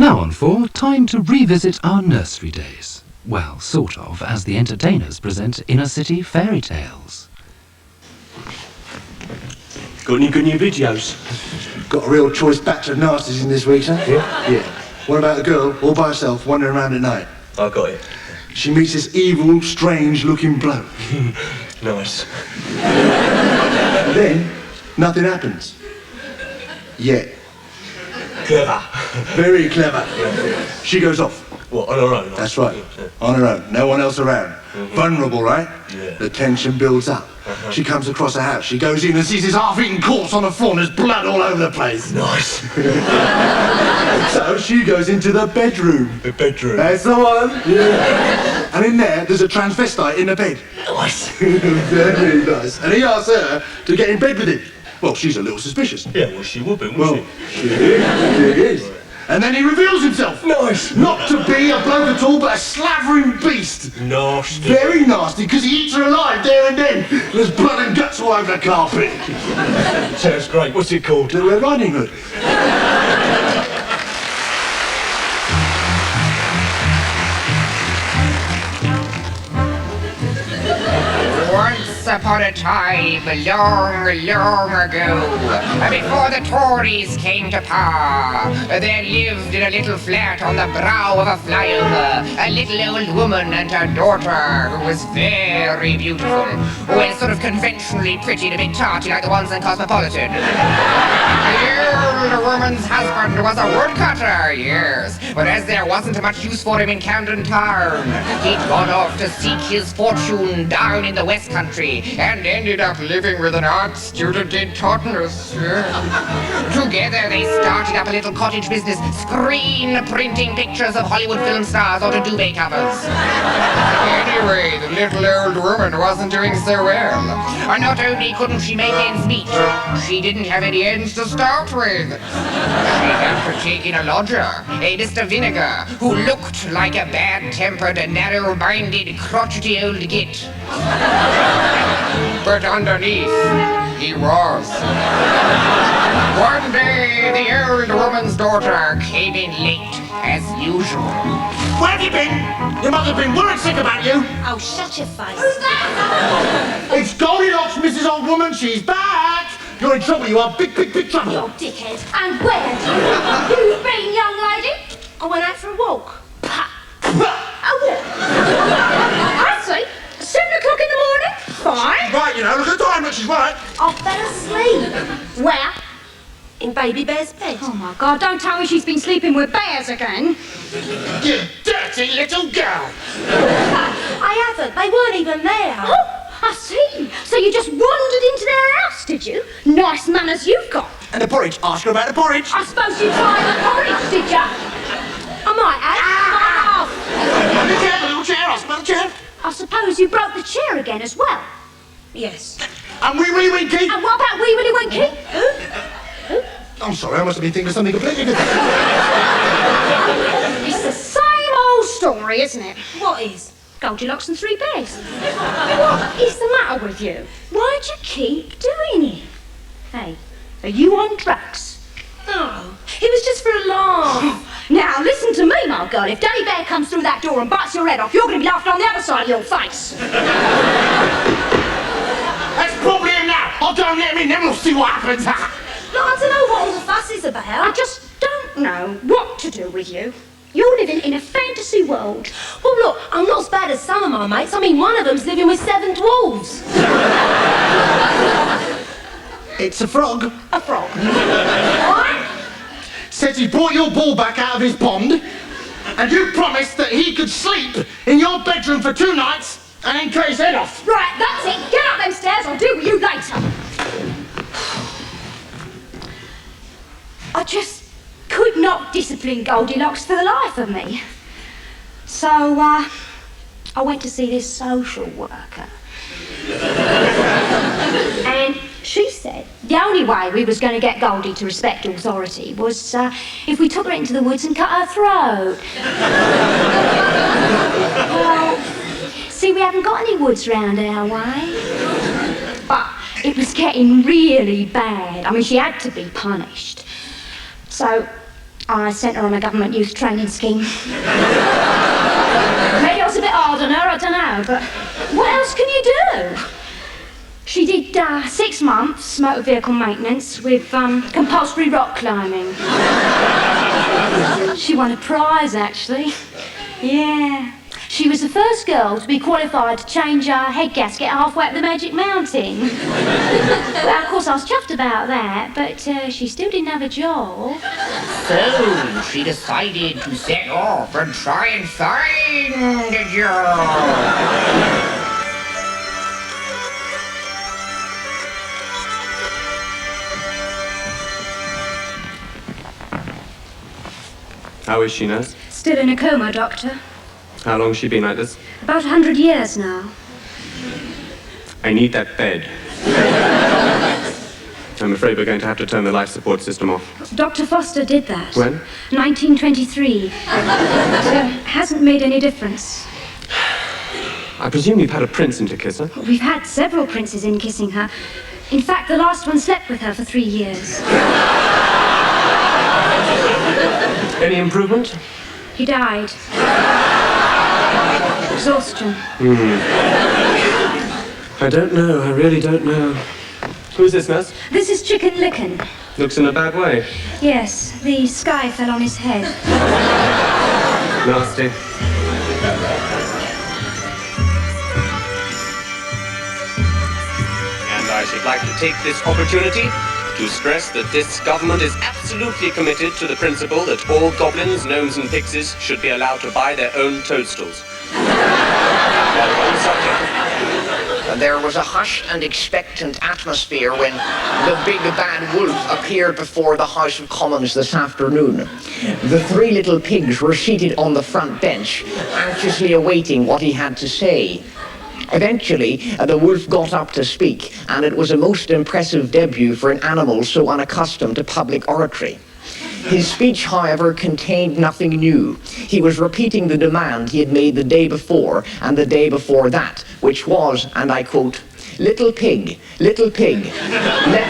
Now on 4, time to revisit our nursery days. Well, sort of, as the entertainers present Inner City Fairytales. Got any good new videos? Got a real choice batch of nasties in this week, son. Yeah? Yeah. What about a girl all by herself wandering around at night? I got it. She meets this evil, strange-looking bloke. Nice. And then, nothing happens. Yet. Clever. Very clever. She goes off. What, on her own? That's right. On her own. No one else around. Vulnerable, right? Yeah. The tension builds up. She comes across a house. She goes in and sees this half-eaten corpse on the floor and there's blood all over the place. Nice. So she goes into the bedroom. The bedroom. That's the one. Yeah. And in there's a transvestite in the bed. Nice. Very nice. And he asks her to get in bed with him. Well, she's a little suspicious. Yeah, well, she would be, wouldn't She is. And then he reveals himself. Nice. Not to be a bloke at all, but a slavering beast. Nasty. Very nasty, because he eats her alive there and then. There's blood and guts all over the carpet. Sounds great. What's it called? Little Red Riding Hood. Once upon a time, long, long ago, before the Tories came to power, there lived in a little flat on the brow of a flyover a little old woman and her daughter who was very beautiful, who was sort of conventionally pretty and a bit tarty like the ones in Cosmopolitan. The old woman's husband was a woodcutter, yes, but as there wasn't much use for him in Camden Town, he'd gone off to seek his fortune down in the West Country and ended up living with an art student in Totnes. Together they started up a little cottage business, screen printing pictures of Hollywood film stars onto duvet covers. Anyway, the little old woman wasn't doing so well. Not only couldn't she make ends meet, she didn't have any ends to start with. She had to take in a lodger, a Mr. Vinegar, who looked like a bad-tempered, narrow-minded, crotchety old git. But underneath, he was. One day, the old woman's daughter came in late, as usual. Where have you been? Your mother's been worried sick about you. Oh, shut your face. Who's that? It's Goldilocks, Mrs. Old Woman. She's back. You're in trouble. You are big, big, big trouble. You dickhead. And where have you been, young lady? I went out for a walk. A walk? I see. 7 o'clock in the morning? Fine. Right, you know, look at the time. Look, she's right. I fell asleep. Where? In Baby Bear's bed. Oh my God, don't tell me she's been sleeping with bears again. You dirty little girl. I haven't. They weren't even there. Oh, I see. So you just wandered into their house, did you? Nice manners you've got. And the porridge. Ask her about the porridge. I suppose you tried the porridge, did you? I might have. The chair, the little chair. Ask about the chair. I suppose you broke the chair again as well. Yes. And Wee Willie Winky. And what about Wee Willie Winky? I'm sorry, I must have been thinking of something completely different. It's the same old story, isn't it? What is? Goldilocks and 3 bears. What is the matter with you? Why do you keep doing it? Hey, are you on drugs? Oh, it was just for a laugh. Now, listen to me, my girl. If Daddy Bear comes through that door and bites your head off, you're going to be laughing on the other side of your face. That's probably him now. I'll go and let him in, then we'll see what happens. No, I don't know what all the fuss is about. I just don't know what to do with you. You're living in a fantasy world. Well, look, I'm not as bad as some of my mates. I mean, one of them's living with 7 dwarves. It's a frog. A frog. What? Says he brought your ball back out of his pond, and you promised that he could sleep in your bedroom for 2 nights and then cut his head off. Right, that's it. Get up them stairs. I'll deal with you later. I just could not discipline Goldilocks for the life of me. So, I went to see this social worker. And she said the only way we was going to get Goldie to respect authority was if we took her into the woods and cut her throat. Well, see, we haven't got any woods round our way. But it was getting really bad. I mean, she had to be punished. So I sent her on a government youth training scheme. Maybe I was a bit hard on her, I don't know, but what else can you do? She did 6 months motor vehicle maintenance with compulsory rock climbing. She won a prize, actually. Yeah. She was the first girl to be qualified to change her head gasket halfway up the Magic Mountain. Well, of course, I was chuffed about that, but she still didn't have a job. So she decided to set off and try and find a job. How is she, nurse? Still in a coma, Doctor. How long has she been like this? About 100 years now. I need that bed. I'm afraid we're going to have to turn the life support system off. Dr. Foster did that. When? 1923. It hasn't made any difference. I presume you've had a prince in to kiss her? We've had several princes in kissing her. In fact, the last one slept with her for 3 years. Any improvement? He died. Exhaustion. I don't know. I really don't know. Who's this, nurse? This is Chicken Licken. Looks in a bad way. Yes, the sky fell on his head. Nasty. And I should like to take this opportunity to stress that this government is absolutely committed to the principle that all goblins, gnomes and pixies should be allowed to buy their own toadstools. While on the subject, There was a hushed and expectant atmosphere when the big bad wolf appeared before the House of Commons this afternoon. The 3 little pigs were seated on the front bench, anxiously awaiting what he had to say. Eventually, the wolf got up to speak, and it was a most impressive debut for an animal so unaccustomed to public oratory. His speech, however, contained nothing new. He was repeating the demand he had made the day before and the day before that, which was, and I quote, little pig, let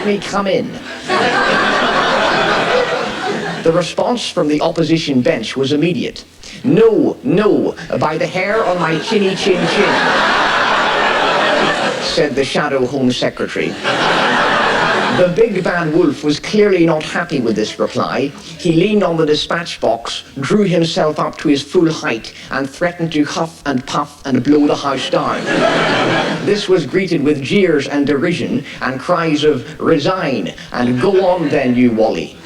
me come in." The response from the opposition bench was immediate. "No, no, by the hair on my chinny chin chin," said the Shadow Home Secretary. The big bad wolf was clearly not happy with this reply. He leaned on the dispatch box, drew himself up to his full height, and threatened to huff and puff and blow the house down. This was greeted with jeers and derision, and cries of "resign" and "go on then, you Wally."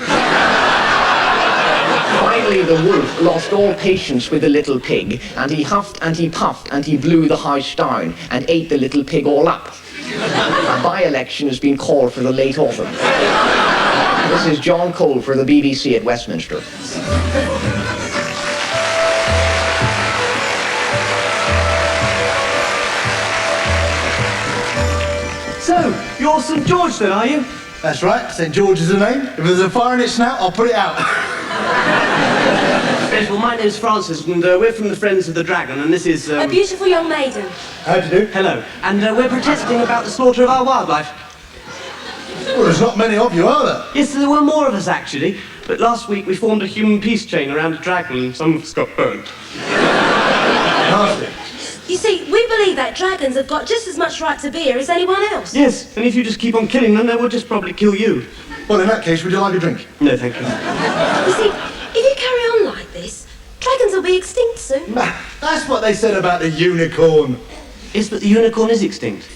Finally, the wolf lost all patience with the little pig, and he huffed and he puffed and he blew the house down and ate the little pig all up. A by-election has been called for the late autumn. This is John Cole for the BBC at Westminster. So, you're St. George then, are you? That's right, St. George is the name. If there's a fire in its snout, I'll put it out. Yes, well, my name's Francis, and we're from the Friends of the Dragon, and this is... A beautiful young maiden. How do you do? Hello. And we're protesting about the slaughter of our wildlife. Well, there's not many of you, are there? Yes, there were more of us, actually. But last week we formed a human peace chain around a dragon, and some of us got burnt. Nasty. You see, we believe that dragons have got just as much right to be here as anyone else. Yes, and if you just keep on killing them, they will just probably kill you. Well, in that case, would you like a drink? No, thank you. You see, if you carry on like this, dragons will be extinct soon. That's what they said about the unicorn. Yes, but the unicorn is extinct.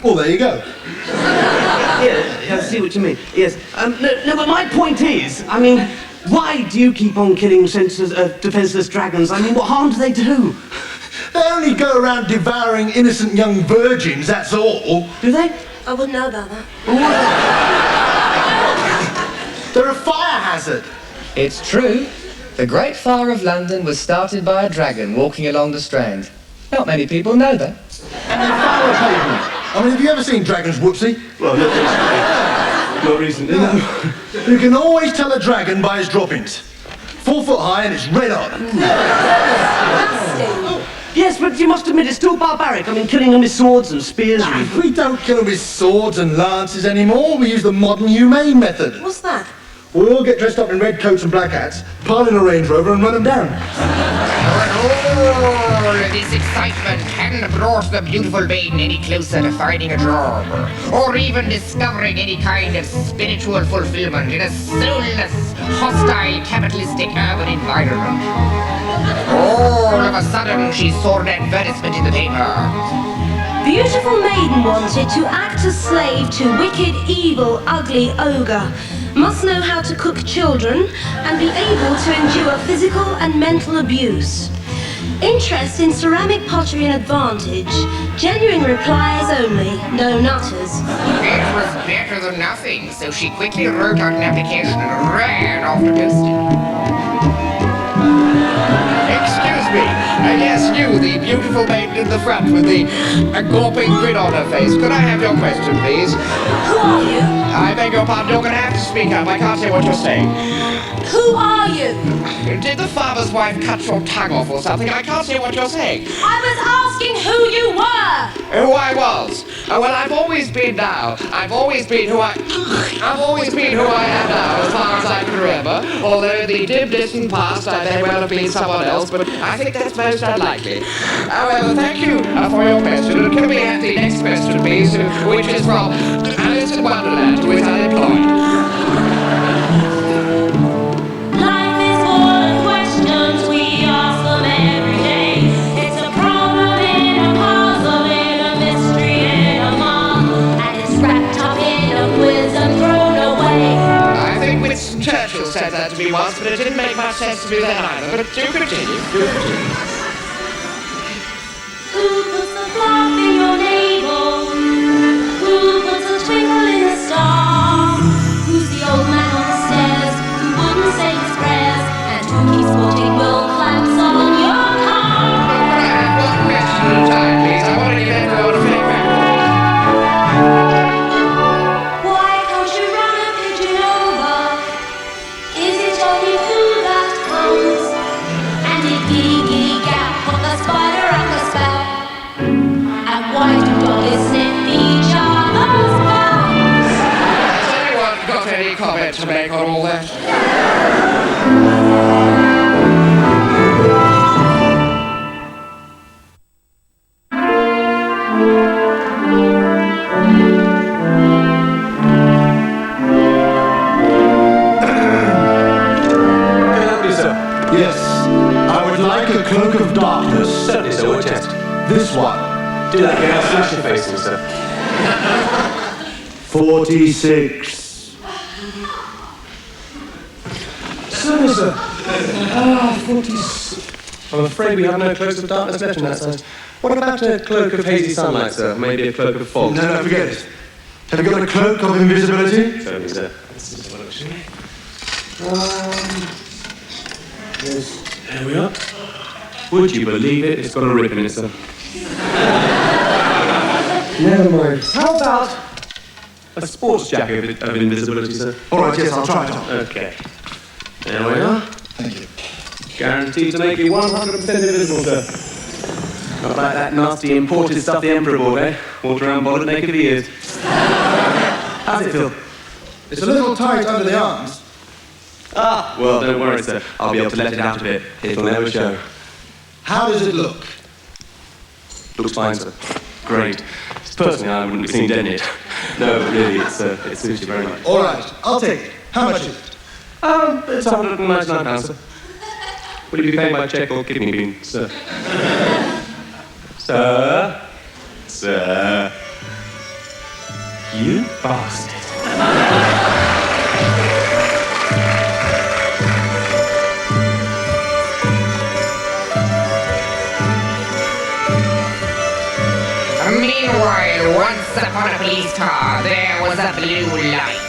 Well, there you go. Yeah, I see what you mean. Yes. No, but my point is, I mean, why do you keep on killing defenseless dragons? I mean, what harm do they do? They only go around devouring innocent young virgins, that's all. Do they? I wouldn't know about that. They're a fire hazard. It's true. The Great Fire of London was started by a dragon walking along the Strand. Not many people know that. And the fire pavement. I mean, have you ever seen dragons, Whoopsie? Well, not recently, no. You can always tell a dragon by his droppings. 4 foot high and it's red hot. Yes, but you must admit it's still barbaric. I mean, killing them with swords and spears. We don't kill them with swords and lances anymore. We use the modern humane method. What's that? We'll all get dressed up in red coats and black hats, pile in a Range Rover and run them down. All this excitement hadn't brought the beautiful maiden any closer to finding a job, or even discovering any kind of spiritual fulfillment in a soulless, hostile, capitalistic urban environment. All of a sudden, she saw an advertisement in the paper. Beautiful maiden wanted to act as slave to wicked, evil, ugly ogre. Must know how to cook children and be able to endure physical and mental abuse. Interest in ceramic pottery and advantage. Genuine replies only, no nutters. It was better than nothing, so she quickly wrote out an application and ran off to post it. Excuse me, yes, you, the beautiful maiden in the front with the gawping grin on her face. Could I have your question, please? Who are you? I beg your pardon, you're going to have to speak up. I can't hear what you're saying. Who are you? Did the farmer's wife cut your tongue off or something? I can't hear what you're saying. I was asking who you were. Who I was? Well, I've always been now. I've always been who I am now, as far as I can remember. Although in the dim, distant past, I may well have been someone else, but I think that's most unlikely. However, thank you for your question. And can we have the next question, please, which is from Alice in Wonderland, who is unemployed. Life is full of questions, we ask them every day. It's a problem in a puzzle, in a mystery, in a mom, and it's wrapped up in a quiz and thrown away. I think Winston Churchill said that to me once, but it didn't make much sense to me then either. But do continue. Who puts the fluff in your navel? Who puts a twinkle in the star? Who's the old man on the stairs who wouldn't say his prayers? And who keeps putting will clamps on your car? One question at a time, please. I want to give everyone a feedback. Why can't you run a pigeon over? Is it only food that comes? And did Giddy Giddy Gap put the spider up the spout? And why do doggies sniff each other's bums? Has anyone got any comment to make on all that? Yes, I would like a cloak of darkness. Certainly, sir. What chest? This one. Do that again. I'll slash your face in, sir. 46. Certainly, sir. 46. I'm afraid we have no cloaks of darkness left in that size. What about a cloak of hazy sunlight, sir? Maybe a cloak of fog? No, forget it. Have you got a cloak of invisibility? Certainly, sir. Let's just have a look, shall we? Yes. There we are. Would you believe it? It's got a rip in it, sir. Never mind. How about a sports jacket of invisibility, sir? All right, yes, I'll try it on. Okay. There we are. Thank you. Guaranteed to make you 100% invisible, sir. Not like that nasty imported stuff the Emperor bought, eh? Walked around bolted naked for years. How's it feel? It's a little tight under the arms. Ah, well, don't worry, sir. I'll be able to let it out a bit. It'll never show. How does it look? Looks fine, sir. Great. Personally, I wouldn't be seen dead in it. No, but really, it suits you very much. All right, I'll take it. How much is it? It's £199, sir. Will you be paying by cheque or kidney bean, sir? Sir? Sir? You bastard. Meanwhile, once upon a police car, there was a blue light.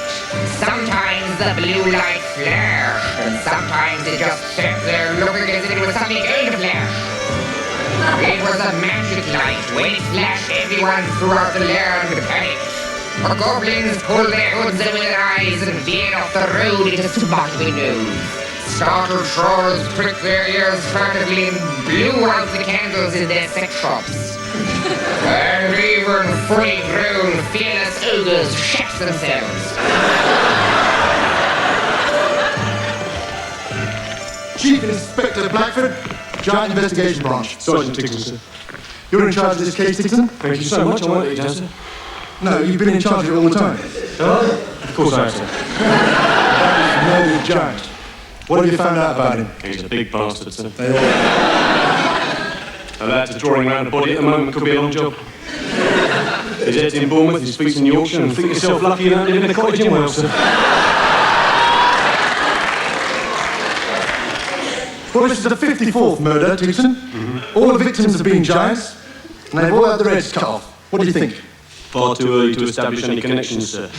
Sometimes the blue light flashed, and sometimes it just sat there looking as if it was suddenly going to flash. It was a magic light. When it flashed, everyone throughout the land panicked. The goblins pulled their hoods over their eyes and veered off the road into smart windows. Startled trolls pricked their ears frantically and blew out the candles in their sex shops. And even fully grown, fearless ogres shat themselves. Chief Inspector Blackford, Giant Investigation Branch. Sergeant Dixon, sir. You're in charge of this case, Dixon? Thank you so much. I won't let you down, sir. No, you've been in charge of it all the time. Of course I have, sir. No, Giant. What have you found out about him? He's a big bastard, sir. A lad to drawing around a body at the moment could be a long job. His head's in Bournemouth, his feet's in Yorkshire, and think yourself lucky you don't live in a cottage in Wales, sir. Well, this is the 54th murder, Dixon. All the victims have been giants, and they've all had their heads cut off. What do you think? Far too early to establish any connections, sir.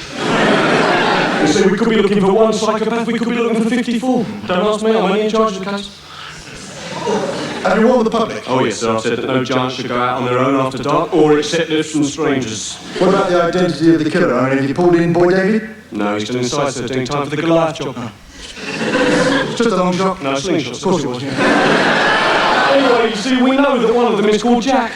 You see, we could be looking for one psychopath, we could be looking for 54. Don't ask me, I'm only in charge of the case. Have you warned the public? Oh, yes, sir. I've said that no giants should go out on their own after dark or accept lifts from strangers. What about the identity of the killer? I mean, have you pulled in Boy David? No, he's still inside, sir, doing time for the Goliath job. It's just a long shot. No, slingshot. Of course it was, yeah. Anyway, you see, we know that one of them is called Jack.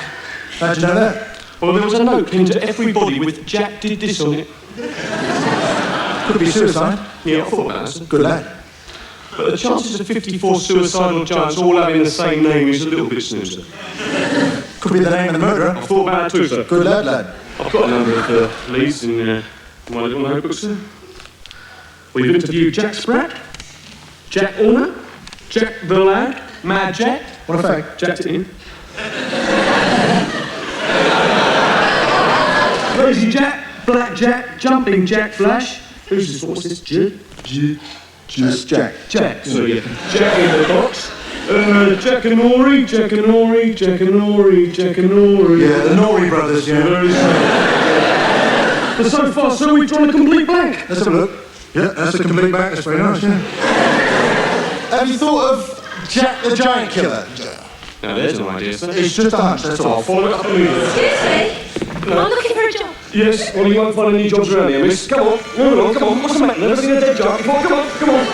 How'd you know that? Well, there was a note pinned to every body with Jack did this on it. Could it be suicide? Yeah, I thought about that, sir. Good lad. But the chances of 54 suicidal giants all having the same name is a little bit slim, sir. Could be the name of the murderer. I thought about that too, sir. Good lad. I've got a number of leads in my little notebook, sir. We've interviewed Jack Spratt, Jack Orner, Jack the Lad, Mad Jack. What a fact. Jacked it in. Crazy Jack, Black Jack, Jumping Jack Flash. Who's this? What's this? Just Jack. Jack. So yeah, Jack in the box. Jack and Ori. Yeah, the Norrie brothers, yeah. But so far, so we've drawn a complete blank. Let's have a look. Yeah, that's a complete blank. That's very nice, yeah. Have you thought of Jack the Giant Killer? Now there's an idea, sir. It's just a hunch, that's all. I'll follow it up immediately. Excuse me? I'm looking for a job. Yes, well, you won't find any jobs around here, miss. Come on, move along, come on. What's the matter? Never seen a dead giant before. Come on.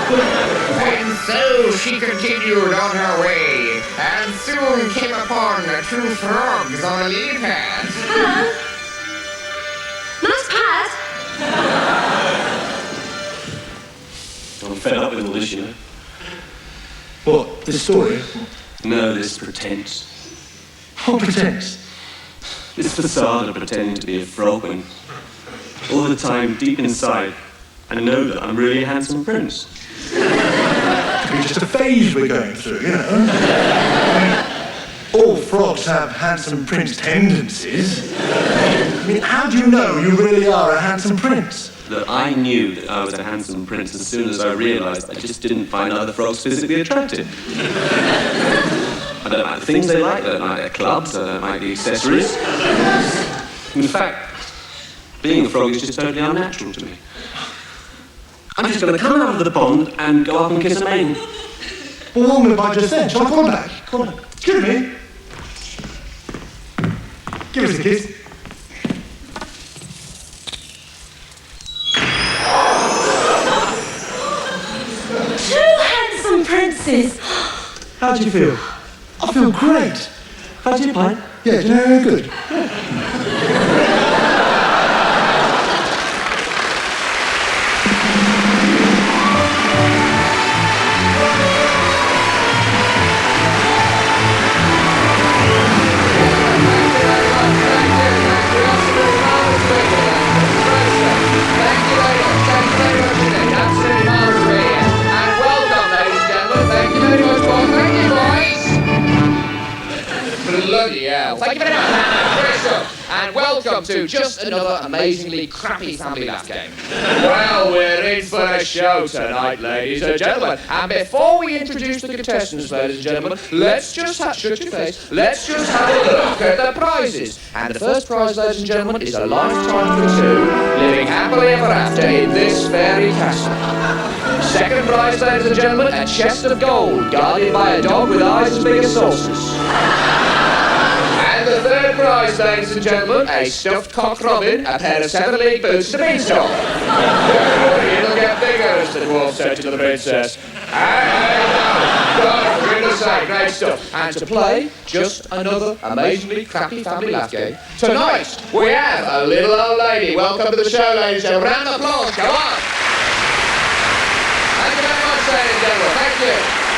And so she continued on her way, and soon came upon two frogs on a lily pad. Hello. Nice pad. I'm fed up with all this, you know. What, this story? No, this pretense. What pretense? This facade of pretending to be a frog when all the time, deep inside, I know that I'm really a handsome prince. Could be just a phase we're going through, you know. All frogs have handsome prince tendencies. I mean, how do you know you really are a handsome prince? That I knew that I was a handsome prince as soon as I realised I just didn't find other frogs physically attractive. I don't like the things they like, I don't like their clubs, I don't like the accessories. In fact, being a frog is just totally unnatural to me. I'm just going to come out of the pond and go up and kiss a maiden. Well, what woman I just said? Shall I come on back? Come on. Give me. Give us a kiss. Two handsome princes. How do you feel? I feel great. Fancy a pint? Yeah, do you know, good. Thank you very much. Great stuff. And welcome to just another amazingly crappy family laugh game. Well, we're in for a show tonight, ladies and gentlemen. And before we introduce the contestants, ladies and gentlemen, let's just shut your face. Let's just have a look at the prizes. And the first prize, ladies and gentlemen, is a lifetime for two, living happily ever after in this fairy castle. Second prize, ladies and gentlemen, a chest of gold guarded by a dog with eyes as big as saucers. The third prize, ladies and gentlemen, a stuffed cock robin, a pair of 7-league boots and a beanstalk. It'll get bigger, as the dwarf said to the princess. Hey, God, for goodness sake, great stuff. And to play just another amazingly crappy family laugh game, tonight we have a little old lady. Welcome to the show, ladies and gentlemen. Round of applause, come on. Thank you very much, ladies and gentlemen. Thank you.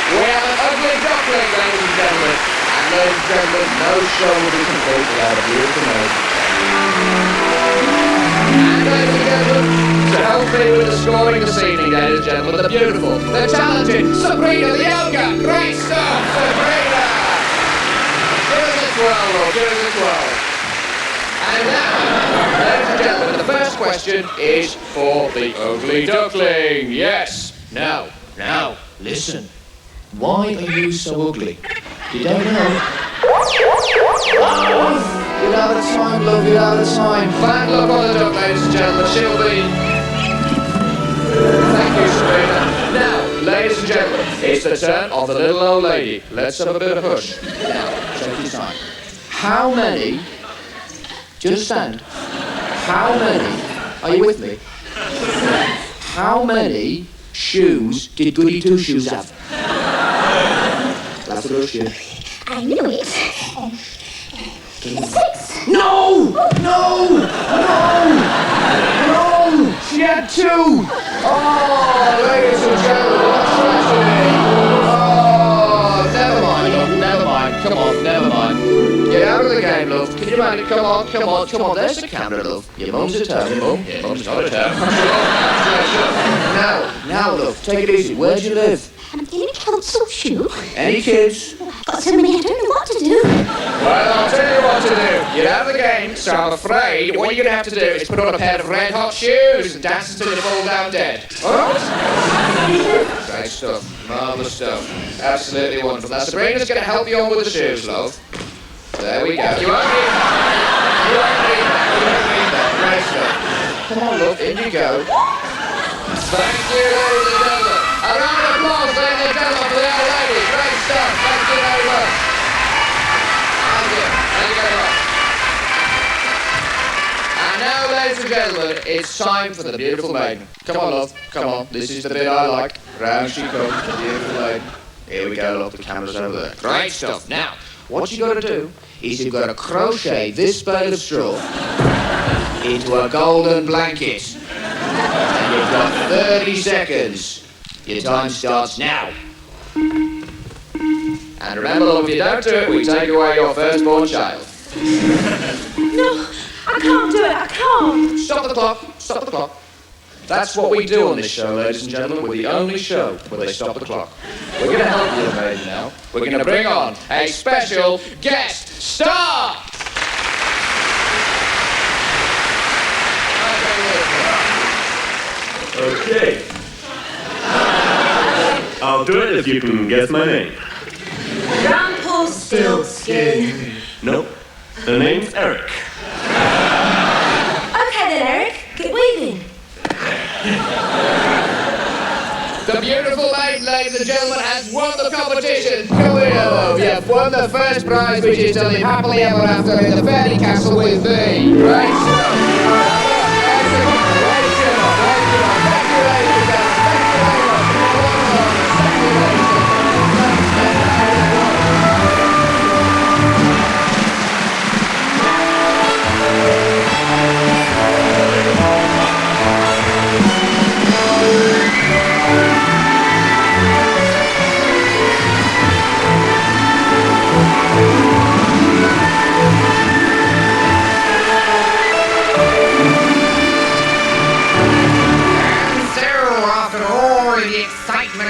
We have an ugly duckling, ladies and gentlemen. And ladies and gentlemen, no show will be complete without a beautiful maid. And ladies and gentlemen, to help me with the scoring this evening, ladies and gentlemen, the beautiful, the talented Sabrina the Yoga. Great stuff, Sabrina! Give us a 12, Lord, give us a 12. And now, ladies and gentlemen, the first question is for the ugly duckling. Yes. Now, listen. Why are you so ugly? You don't know. You'll have the time, love, you'll have the time. Bad luck on the duck, ladies and gentlemen. She'll be... Thank you, Sabrina. Now, ladies and gentlemen, it's the turn of the little old lady. Let's have a bit of hush. Now, take your time. How many... Do you understand? How many... Are you with me? How many shoes did Goody Two-Shoes have? That's a good shoe. I knew it. 6. No! She had 2! Oh, ladies and gentlemen, what tragedy! Oh, never mind, love, never mind. Come on, never mind. Get out of the game, love. Can you mind it? Come on. There's the camera, love. Your mum's at home, mum. Your mum's not at home. Now, love, take it easy. Where do you live? I'm in a council shoe. Any kids? Got so many I don't know what to do. Well, I'll tell you what to do. You're out of the game, so I'm afraid what you're going to have to do is put on a pair of red-hot shoes and dance until you fall down dead. All right? Great stuff. Marvellous stuff. Absolutely wonderful. Now, Sabrina's going to help you on with the shoes, love. There we go. You won't need that. Great stuff. Come on, love. In you go. Thank you, ladies and gentlemen. A round of applause, ladies and gentlemen, for the old lady. Great stuff. Thank you very much. Thank you very much. And now, ladies and gentlemen, it's time for the beautiful maiden. Come on, love. Come on. This is the bit I like. Round she comes, the beautiful maiden. Here we go, love. The camera's over there. Great stuff. Now, what you've got to do is you've got to crochet this bale of straw into a golden blanket. And you've got 30 seconds. Your time starts now. And remember, love, if you don't do it, we take away your firstborn child. No, I can't do it, I can't. Stop the clock. That's what we do on this show, ladies and gentlemen. We're the only show where they stop the clock. We're going to help you, ladies, now. We're going to bring on a special guest star. Okay. I'll do it if you can guess my name. Rumpelstiltskin. Nope. The name's Eric. Okay then, Eric, keep weaving. The beautiful maiden, ladies and gentlemen, has won the competition. Come here, love. You've won the first prize, which is to live happily ever after in the fairy castle with thee. Great stuff.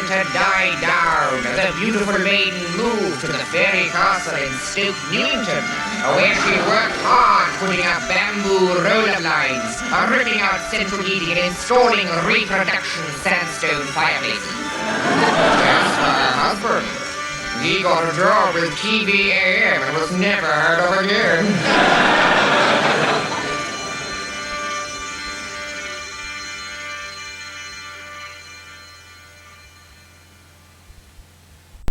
Had died down, the beautiful maiden moved to the fairy castle in Stoke Newington, where she worked hard putting up bamboo roll-up lines, ripping out central heating and installing reproduction sandstone fireplaces. As for her husband, he got a job with TVAM and was never heard of again.